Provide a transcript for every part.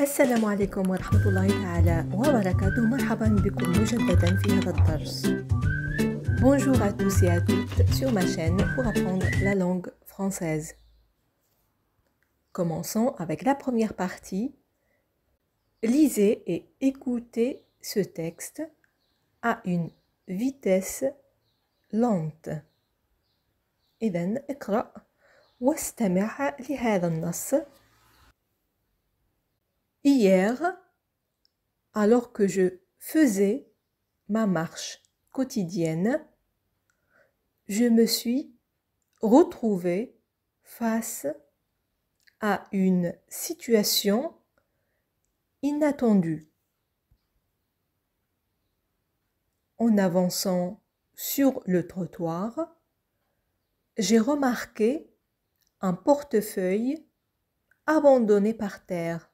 السلام عليكم ورحمة الله تعالى وبركاته. مرحبا بكم مجددا في هذا الدرس. Bonjour à tous et à toutes sur ma chaîne pour apprendre la langue française. Commençons avec la première partie. Lisez et écoutez ce texte à une vitesse lente. إذن اقرأ واستمع لهذا النص. Hier, alors que je faisais ma marche quotidienne, je me suis retrouvée face à une situation inattendue. En avançant sur le trottoir, j'ai remarqué un portefeuille abandonné par terre.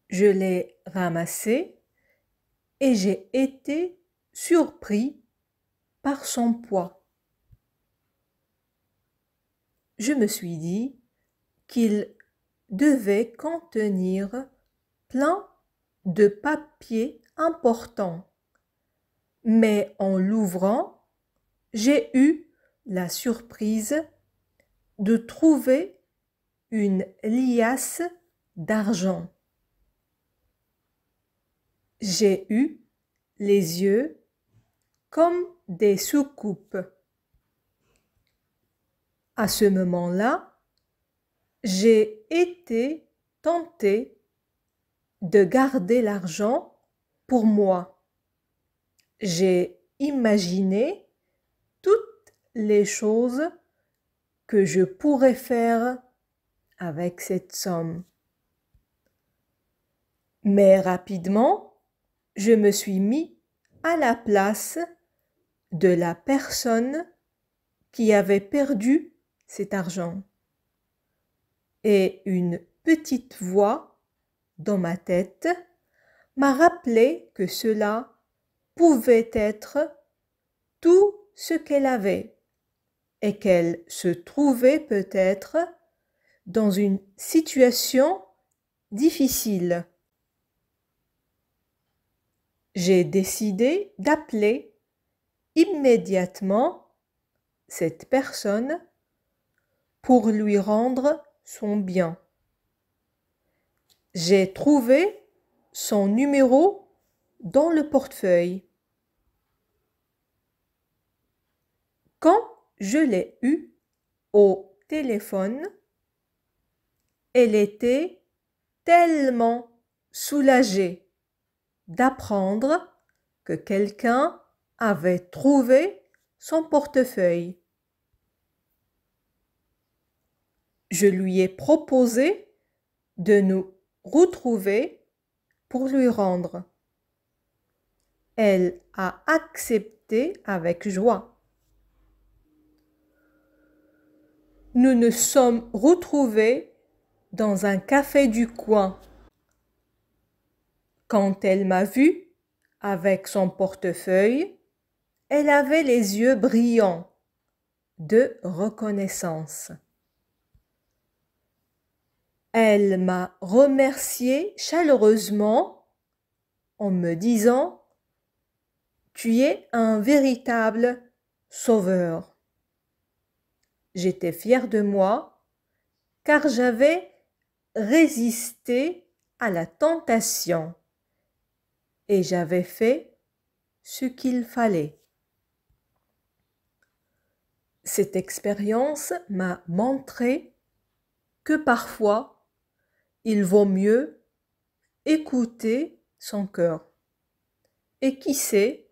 Je l'ai ramassé et j'ai été surpris par son poids. Je me suis dit qu'il devait contenir plein de papiers importants. Mais en l'ouvrant, j'ai eu la surprise de trouver une liasse d'argent. J'ai eu les yeux comme des soucoupes. À ce moment-là, j'ai été tentée de garder l'argent pour moi. J'ai imaginé toutes les choses que je pourrais faire avec cette somme. Mais rapidement, je me suis mis à la place de la personne qui avait perdu cet argent. Et une petite voix dans ma tête m'a rappelé que cela pouvait être tout ce qu'elle avait et qu'elle se trouvait peut-être dans une situation difficile. J'ai décidé d'appeler immédiatement cette personne pour lui rendre son bien. J'ai trouvé son numéro dans le portefeuille. Quand je l'ai eue au téléphone, elle était tellement soulagée d'apprendre que quelqu'un avait trouvé son portefeuille. Je lui ai proposé de nous retrouver pour lui rendre. Elle a accepté avec joie. Nous nous sommes retrouvés dans un café du coin. Quand elle m'a vu avec son portefeuille, elle avait les yeux brillants de reconnaissance. Elle m'a remercié chaleureusement en me disant « Tu es un véritable sauveur ». J'étais fière de moi car j'avais résisté à la tentation et j'avais fait ce qu'il fallait. Cette expérience m'a montré que parfois, il vaut mieux écouter son cœur. Et qui sait,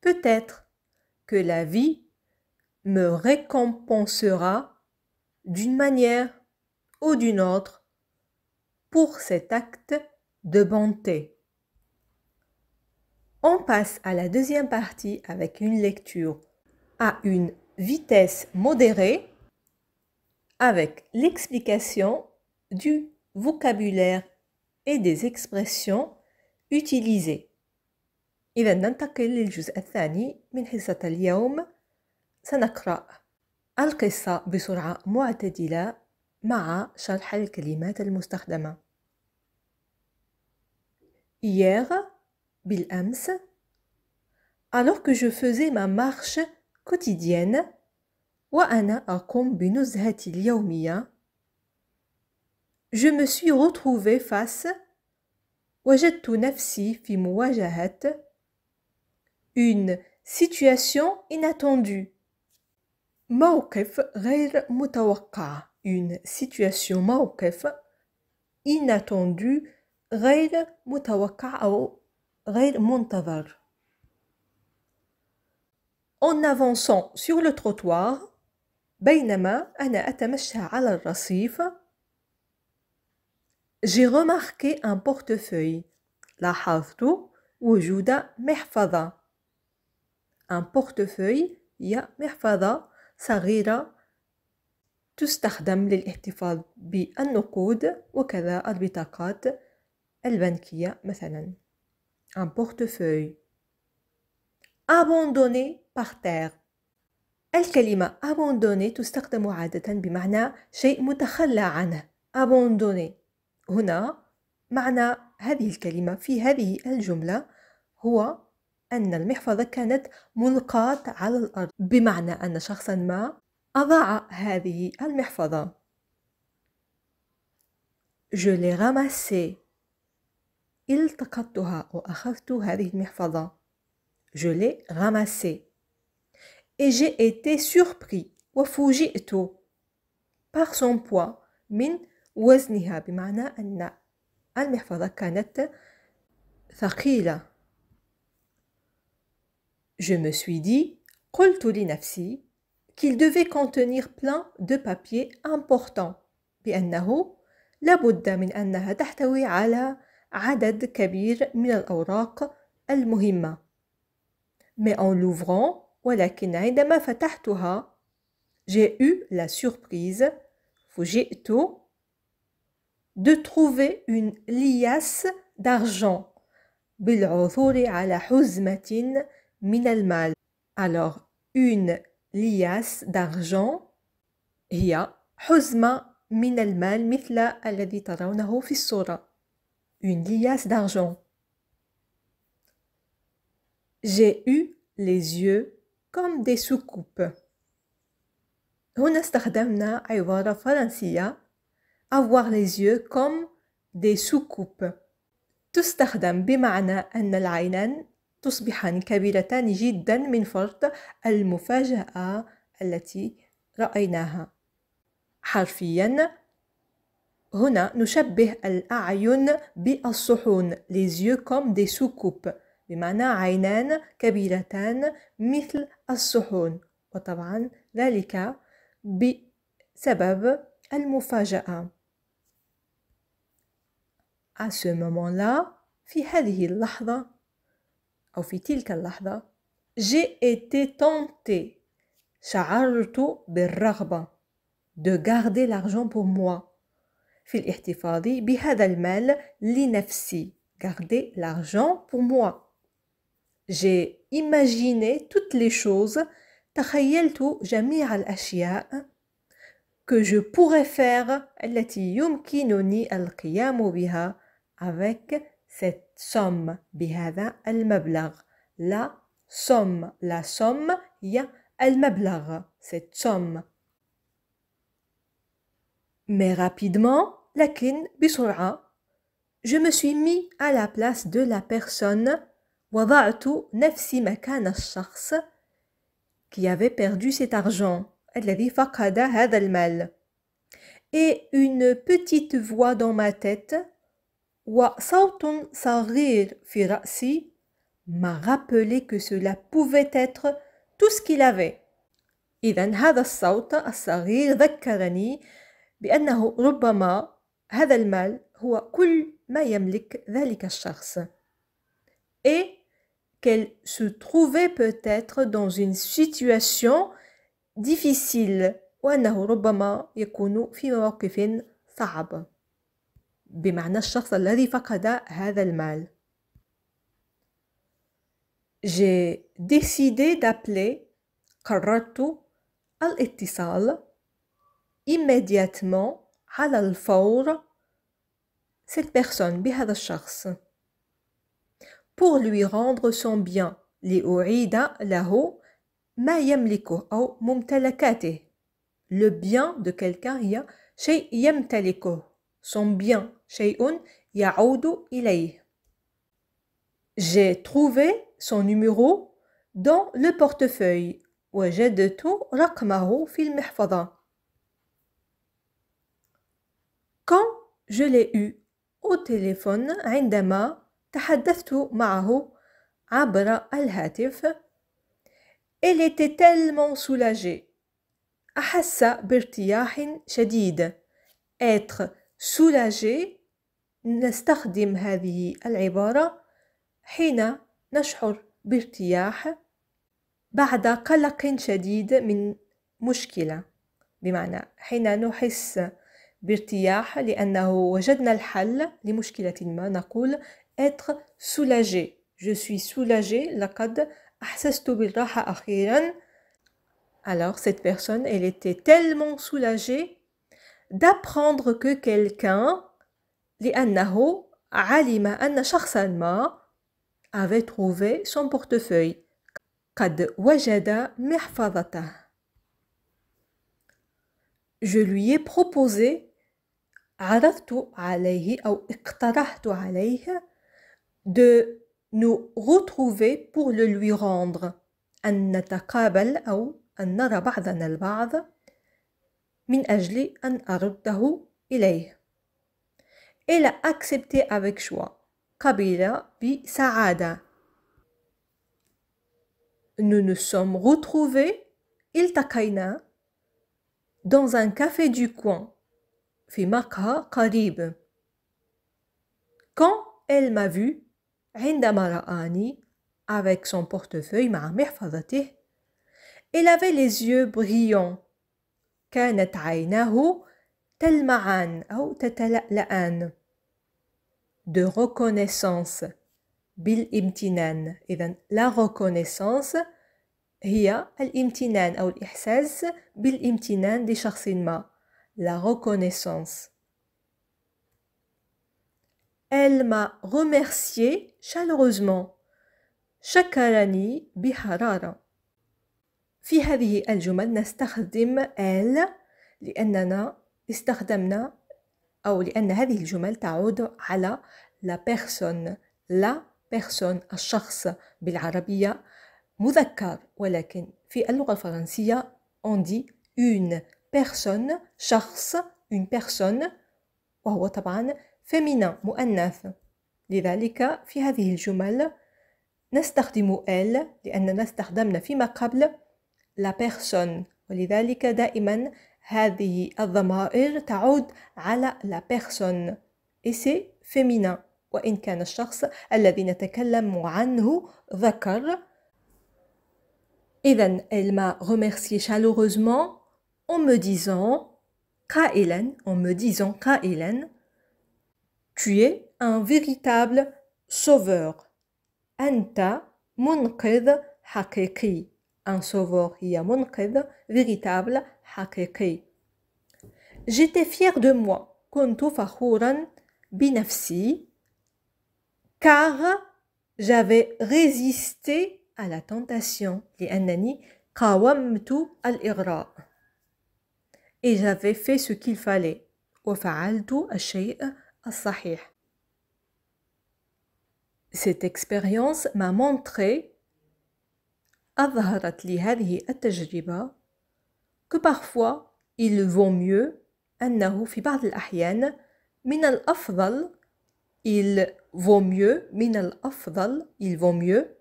peut-être que la vie me récompensera d'une manière ou d'une autre pour cet acte de bonté. On passe à la deuxième partie avec une lecture à une vitesse modérée avec l'explication du vocabulaire et des expressions utilisées. إذا ننتقل للجزء الثاني من حصة اليوم. سنقرأ القصة بسرعة معتدلة مع شرح الكلمات المستخدمة. hier بالأمس alors que je faisais ma marche quotidienne وأنا أقوم بنزهتي اليومية je me suis retrouvée face وجدت نفسي في مواجهة une situation inattendue موقف غير متوقع une situation موقف inattendu غير متوقع أو غير منتظر En avançant sur le trottoir بينما أنا أتمشى على الرصيف J'ai remarqué un portefeuille لاحظت وجود محفظة un portefeuille هي محفظة صغيرة تستخدم للاحتفاظ بالنقود وكذا البطاقات البنكية مثلا un portefeuille abandonné par terre الكلمة abandonné تستخدم عادة بمعنى شيء متخلى عنه abandonné هنا معنى هذه الكلمة في هذه الجملة هو أن المحفظة كانت ملقاة على الأرض بمعنى أن شخصا ما أضاع هذه المحفظة Je l'ai ramassée التقطتها وأخذت هذه المحفظة Je l'ai ramassée Et j'ai été surpris وفوجئت par son poids من وزنها بمعنى أن المحفظة كانت ثقيلة Je me suis dit قلت لنفسي qu'il devait contenir plein de papiers importants بأنه لابد من أنها تحتوي على عدد كبير من الأوراق المهمة Mais en l'ouvrant ولكن عندما فتحتها j'ai eu la surprise فوجئت de trouver une liasse d'argent بالعثور على حزمة من المال Alors une liasse d'argent هي حزمة من المال مثل الذي ترونه في الصورة Une liasse d'argent J'ai eu les yeux comme des soucoupes هنا استخدمنا عبارة فرنسية avoir les yeux comme des soucoupes تستخدم بمعنى أن العينان تصبحان كبيرتان جدا من فرط المفاجأة التي رأيناها حرفيا هنا نشبه الأعين بالصحون les yeux comme des soucoupes بمعنى عينان كبيرتان مثل الصحون وطبعا ذلك بسبب المفاجأة À ce moment-là, في هذه اللحظة أو في تلك اللحظة j'ai été tentée شعرت بالرغبة de garder l'argent pour moi في الاحتفاظ بهذا المال لنفسي garder l'argent pour moi j'ai imaginé toutes les choses تخيلت جميع الأشياء que je pourrais faire التي يمكنني القيام بها avec cette somme بهذا المبلغ la somme هي المبلغ cette somme mais rapidement لكن بسرعة je me suis mis à la place de la personne وضعت نفسي مكان الشخص qui avait perdu cet argent الذي فقد هذا المال et une petite voix dans ma tête وصوت صغير في رأسي m'a rappelé que cela pouvait être tout ce qu'il avait إذن هذا الصوت الصغير ذكرني بأنه ربما هذا المال هو كل ما يملك ذلك الشخص et qu'elle se trouvait peut-être dans une situation difficile وأنه ربما يكون في موقف صعب بمعنى الشخص الذي فقد هذا المال J'ai décidé d'appeler قررت الاتصال immédiatement على الفور cette personne بهذا الشخص pour lui rendre son bien لأعيد له ما يملكه أو ممتلكاته. Le bien de quelqu'un هي شيء يمتلكه. Son bien شيء يعود إليه. J'ai trouvé son numéro dans le portefeuille. وجدت رقمه في المحفظة. Quand je l'ai eu au téléphone عندما تحدثت معه عبر الهاتف, elle était tellement soulagée. أحس بارتياح شديد. Être soulagé, نستخدم هذه العبارة حين نشعر بارتياح بعد قلق شديد من مشكلة. بمعنى حين نحس بارتياح لأنه وجدنا الحل لمشكلة ما نقول être soulagé. Je suis soulagé. لقد أحسست بالراحة أخيرا. Alors cette personne, elle était tellement soulagée d'apprendre que quelqu'un لأنه علم أن شخصا ما avait trouvé son portefeuille. قد وجد محفظته. Je lui ai proposé عرضت عليه أو اقترحت عليه de nous retrouver pour le lui rendre. أن نتقابل أو أن نرى بعضنا البعض من أجل أن أرده إليه. Elle a accepté avec joie. قبل بسعادة. Nous nous sommes retrouvés, التقينا dans un café du coin. في مقهى قريب. Quand elle m'a vu, عندما رآني avec son portefeuille مع محفظته, elle avait les yeux brillants. كانت عيناه تلمعان أو تتلألأان. De reconnaissance بالامتنان. إذن la reconnaissance هي الامتنان أو الإحساس بالامتنان لشخص ما. La reconnaissance. Elle m'a remercié chaleureusement. شكرني بحرارة. في هذه الجمل نستخدم elle لأننا استخدمنا أو لأن هذه الجمل تعود على la personne. La personne الشخص بالعربية مذكر, ولكن في اللغة الفرنسية on dit une personne, شخص, une personne, وهو طبعا féminin مؤنث. لذلك في هذه الجمل نستخدم elle لأننا استخدمنا فيما قبل la personne, ولذلك دائما هذه الضمائر تعود على la personne et c'est féminin, وإن كان الشخص الذي نتكلم عنه ذكر. إذن elle m'a remercié chaleureusement en me disant قائلا, tu es un véritable sauveur. أنت منقذ حقيقي. Un sauveur هي منقذ, véritable حقيقي. J'étais fière de moi. كنت فخورا بنفسي car j'avais résisté à la tentation. لأنني قاومت الإغراء. Et j'avais fait ce qu'il fallait. وفعلت الشيء الصحيح. Cette expérience m'a montré, أظهرت لي هذه التجربة, que parfois il vaut mieux, أنه في بعض الأحيان من الأفضل, il vaut mieux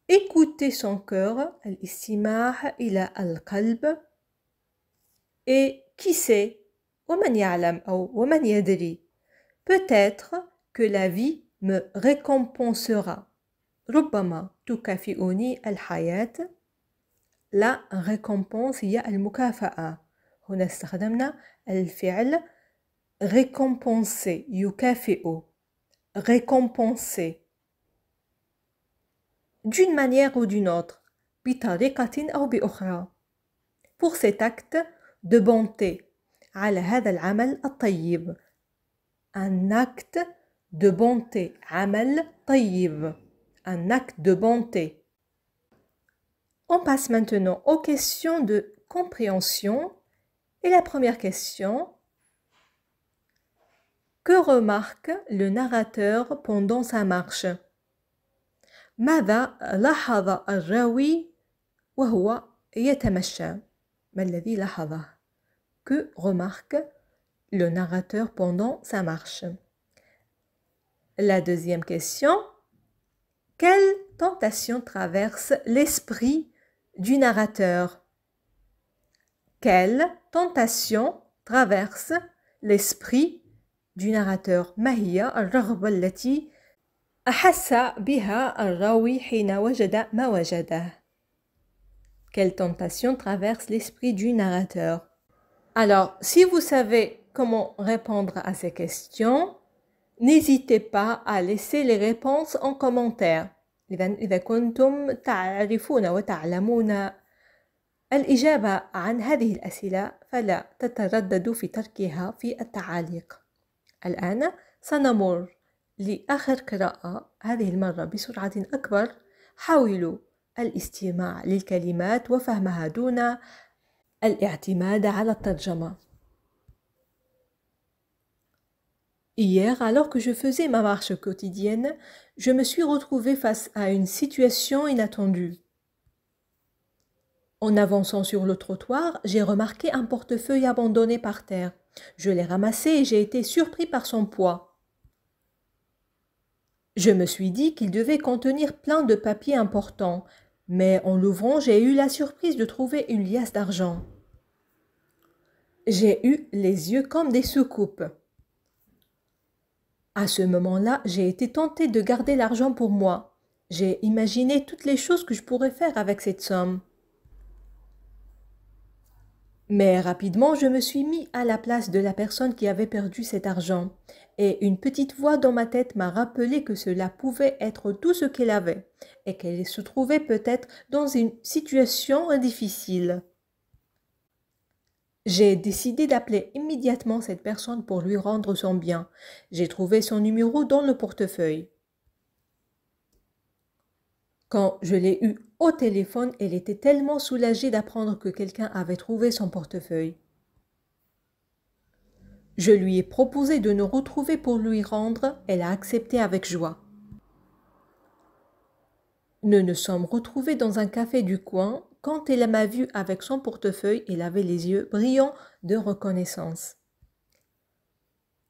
écouter son cœur, الاستماع إلى القلب, et qui sait, ومن يعلم أو ومن يدري, peut-être que la vie me récompensera. ربما تكافئني الحياة. La récompense هي المكافأة. هنا استخدمنا الفعل récompenser, يكافئ, récompenser. D'une manière ou d'une autre, بطريقة أو بأخرى. Pour cet acte de bonté, على هذا العمل الطيب. Un acte de bonté. عمل طيب. Un acte de bonté. On passe maintenant aux questions de compréhension. Et la première question. Que remarque le narrateur pendant sa marche? ماذا لاحظ الراوي وهو يتمشى؟ ما الذي لاحظه? Que remarque le narrateur pendant sa marche? La deuxième question. Quelle tentation traverse l'esprit du narrateur? Quelle tentation traverse l'esprit du narrateur? ما هي الرغبة التي أحس بها الراوي حين وجد ما وجده? Quelle tentation traverse l'esprit du narrateur? Alors, si vous savez comment répondre à ces questions, n'hésitez pas à laisser les réponses en commentaire. إذا كنتم تعرفون وتعلمون الإجابة عن هذه الأسئلة فلا تترددوا في تركها في التعاليق. الآن سنمر لآخر قراءة هذه المرة بسرعة أكبر. حاولوا الاستماع للكلمات وفهمها دون الاعتماد على الترجمة. Hier, alors que je faisais ma marche quotidienne, je me suis retrouvée face à une situation inattendue. En avançant sur le trottoir, j'ai remarqué un portefeuille abandonné par terre. Je l'ai ramassé et j'ai été surpris par son poids. Je me suis dit qu'il devait contenir plein de papiers importants, mais en l'ouvrant, j'ai eu la surprise de trouver une liasse d'argent. J'ai eu les yeux comme des soucoupes. À ce moment-là, j'ai été tentée de garder l'argent pour moi. J'ai imaginé toutes les choses que je pourrais faire avec cette somme. Mais rapidement, je me suis mis à la place de la personne qui avait perdu cet argent. Et une petite voix dans ma tête m'a rappelé que cela pouvait être tout ce qu'elle avait et qu'elle se trouvait peut-être dans une situation difficile. J'ai décidé d'appeler immédiatement cette personne pour lui rendre son bien. J'ai trouvé son numéro dans le portefeuille. Quand je l'ai eue au téléphone, elle était tellement soulagée d'apprendre que quelqu'un avait trouvé son portefeuille. Je lui ai proposé de nous retrouver pour lui rendre. Elle a accepté avec joie. Nous nous sommes retrouvés dans un café du coin. Quand elle m'a vu avec son portefeuille, elle avait les yeux brillants de reconnaissance.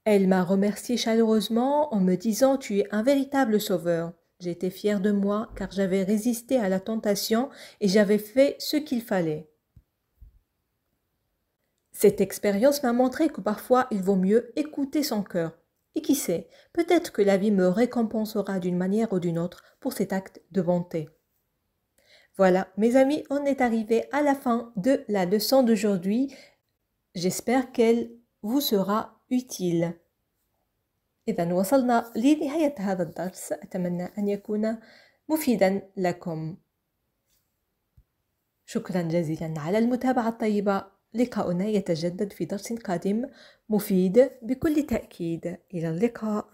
Elle m'a remercié chaleureusement en me disant « Tu es un véritable sauveur ». J'étais fière de moi car j'avais résisté à la tentation et j'avais fait ce qu'il fallait. Cette expérience m'a montré que parfois il vaut mieux écouter son cœur. Et qui sait, peut-être que la vie me récompensera d'une manière ou d'une autre pour cet acte de bonté. Voilà, mes amis, on est arrivé à la fin de la leçon d'aujourd'hui. J'espère qu'elle vous sera utile. إذا وصلنا لنهاية هذا الدرس، أتمنى أن يكون مفيدا لكم. شكرا جزيلا على المتابعة الطيبة. لقاؤنا يتجدد في درس قادم مفيد بكل تأكيد. إلى اللقاء.